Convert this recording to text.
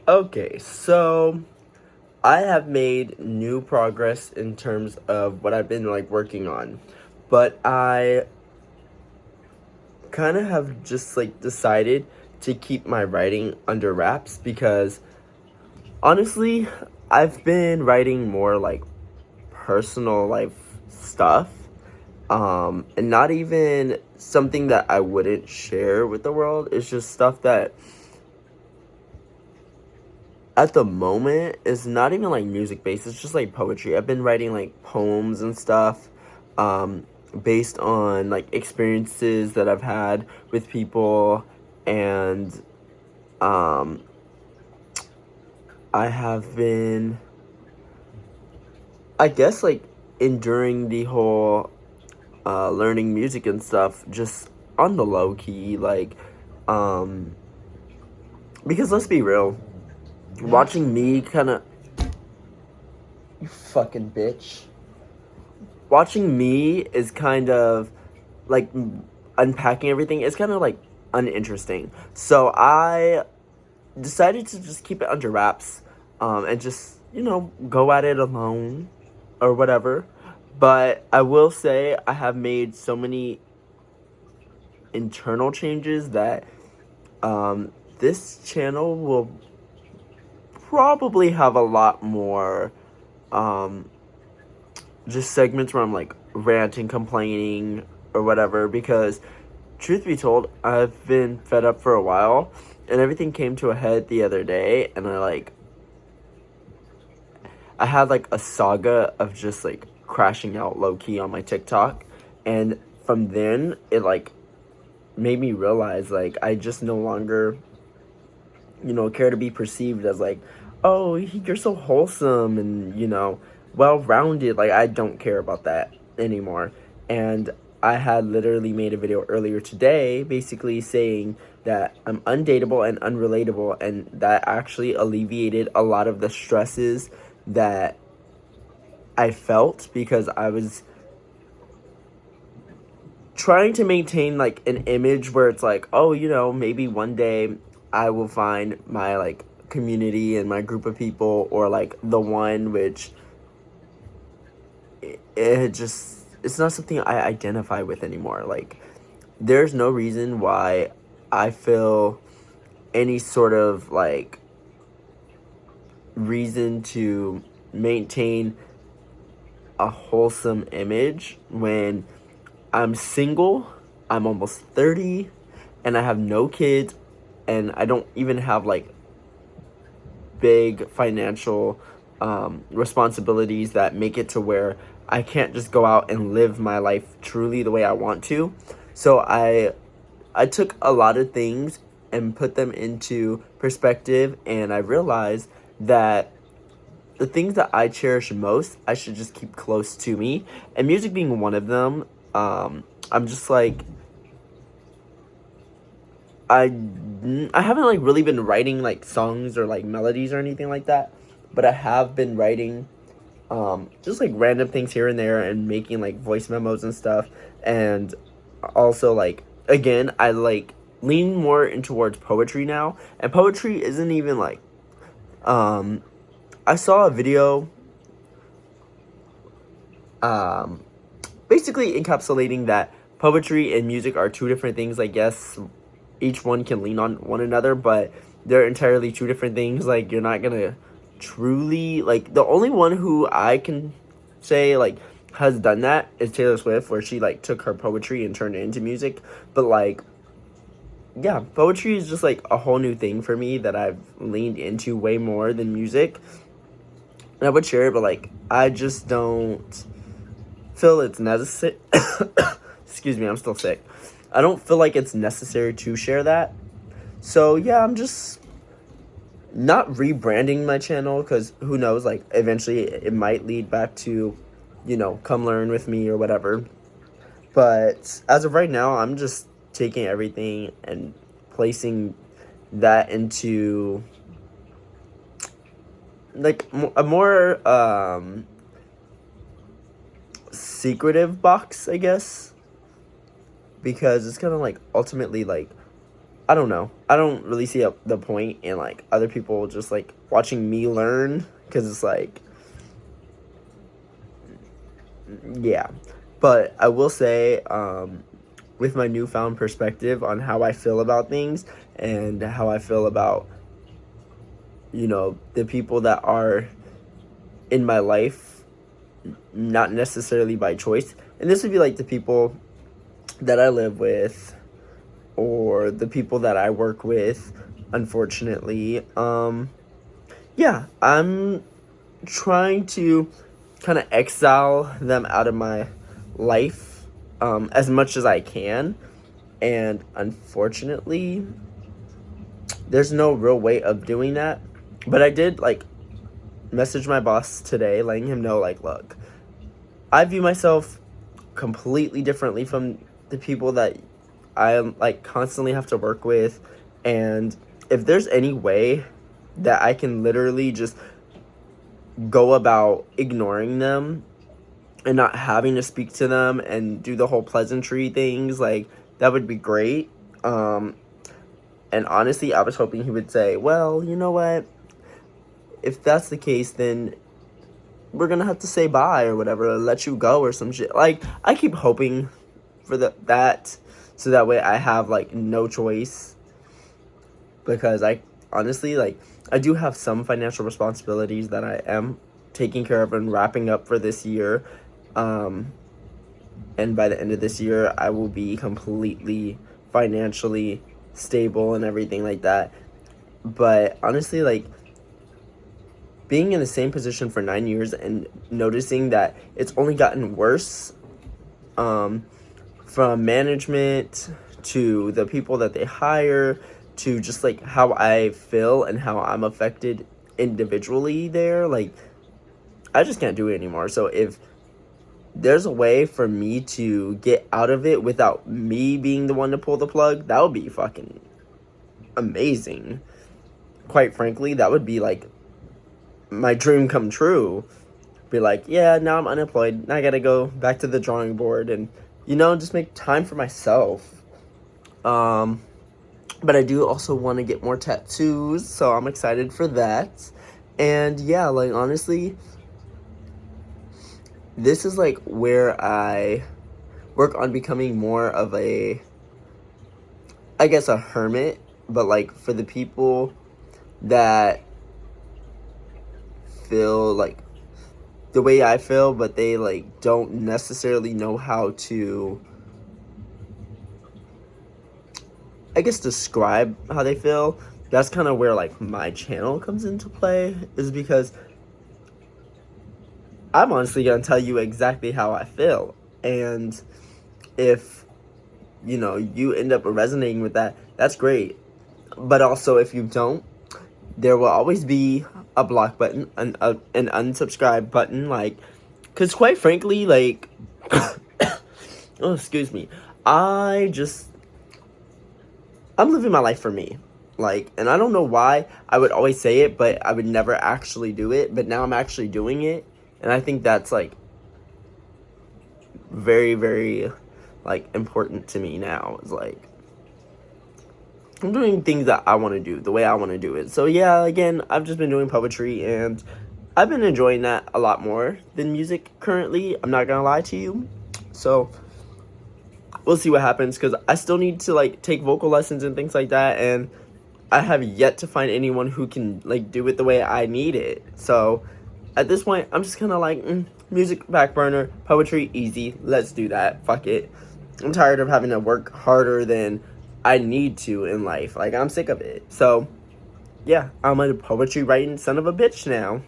Okay, so I have made new progress in terms of what I've been like working on, but I kind of have just like decided to keep my writing under wraps because honestly, I've been writing more like personal life stuff, and not even something that I wouldn't share with the world. It's just stuff that at the moment is not even like music based. It's just like poetry. I've been writing like poems and stuff, um, based on like experiences that I've had with people, and um, I have been, I guess, like enduring the whole learning music and stuff just on the low key, um, because let's be real, watching me kind of, you fucking bitch. Watching me is kind of like unpacking everything. It's kind of like uninteresting. So I decided to just keep it under wraps, and just go at it alone or whatever. But I will say I have made so many internal changes that this channel will probably have a lot more um, just segments where I'm like ranting, complaining, or whatever. Because truth be told, I've been fed up for a while, and everything came to a head the other day, and I had like a saga of just like crashing out low key on my TikTok, and from then it like made me realize like I just no longer care to be perceived as like, oh, you're so wholesome and well rounded. Like I don't care about that anymore. And I had literally made a video earlier today basically saying that I'm undateable and unrelatable, and that actually alleviated a lot of the stresses that I felt because I was trying to maintain like an image where it's like, oh, maybe one day I will find my like community and my group of people, or like the one, which it's not something I identify with anymore. Like there's no reason why I feel any sort of like reason to maintain a wholesome image when I'm single, I'm almost 30, and I have no kids, and I don't even have like big financial responsibilities that make it to where I can't just go out and live my life truly the way I want to. So I took a lot of things and put them into perspective, and I realized that the things that I cherish most, I should just keep close to me, and music being one of them. I'm just like I I haven't like really been writing like songs or like melodies or anything like that, but I have been writing just like random things here and there and making like voice memos and stuff. And also like again, I like lean more in towards poetry now, and poetry isn't even like um I saw a video um basically encapsulating that poetry and music are two different things. Like yes, each one can lean on one another, but they're entirely two different things. Like you're not gonna truly like, the only one who I can say like has done that is Taylor Swift, where she like took her poetry and turned it into music. But like yeah, poetry is just like a whole new thing for me that I've leaned into way more than music. And I would share it, but like I just don't feel it's necessary. Excuse me, I'm still sick. I don't feel like it's necessary to share that. So yeah, I'm just not rebranding my channel, because who knows, like eventually it might lead back to come learn with me or whatever. But as of right now, I'm just taking everything and placing that into like a more secretive box, I guess, because it's kind of like ultimately like I don't know. I don't really see the point in like other people just like watching me learn, because it's like, yeah. But I will say, with my newfound perspective on how I feel about things and how I feel about, the people that are in my life, not necessarily by choice. And this would be like the people that I live with or the people that I work with, unfortunately. Yeah, I'm trying to kind of exile them out of my life, as much as I can. And unfortunately, there's no real way of doing that. But I did like message my boss today, letting him know, like, look, I view myself completely differently from the people that I like constantly have to work with. And if there's any way that I can literally just go about ignoring them and not having to speak to them and do the whole pleasantry things, like, that would be great. And honestly, I was hoping he would say, well, you know what? If that's the case, then we're gonna have to say bye or whatever, or let you go or some shit. Like, I keep hoping for that, so that way I have, like, no choice. Because I honestly, like, I do have some financial responsibilities that I am taking care of and wrapping up for this year. And by the end of this year, I will be completely financially stable and everything like that. But honestly, like, being in the same position for 9 years and noticing that it's only gotten worse, from management to the people that they hire to just like how I feel and how I'm affected individually there, like, I just can't do it anymore. So if there's a way for me to get out of it without me being the one to pull the plug, that would be fucking amazing. Quite frankly, that would be like my dream come true. Be like, yeah, now I'm unemployed. Now I gotta go back to the drawing board and, just make time for myself. But I do also want to get more tattoos, so I'm excited for that. And yeah, like, honestly, this is like where I work on becoming more of a, I guess, a hermit, but like for the people that feel like the way I feel, but they like don't necessarily know how to, I guess, describe how they feel. That's kind of where like my channel comes into play, is because I'm honestly gonna tell you exactly how I feel. And if you end up resonating with that, that's great. But also, if you don't, there will always be a block button, an unsubscribe button, like, because quite frankly, like, oh, excuse me, I'm living my life for me, like, and I don't know why I would always say it, but I would never actually do it, but now I'm actually doing it, and I think that's, like, very, very, like, important to me now. It's like, I'm doing things that I want to do, the way I want to do it. So yeah, again, I've just been doing poetry, and I've been enjoying that a lot more than music currently. I'm not gonna lie to you. So we'll see what happens, because I still need to, like, take vocal lessons and things like that, and I have yet to find anyone who can, like, do it the way I need it. So at this point, I'm just kind of like, music back burner, poetry easy, let's do that, fuck it. I'm tired of having to work harder than I need to in life. Like, I'm sick of it. So yeah, I'm a poetry writing son of a bitch now.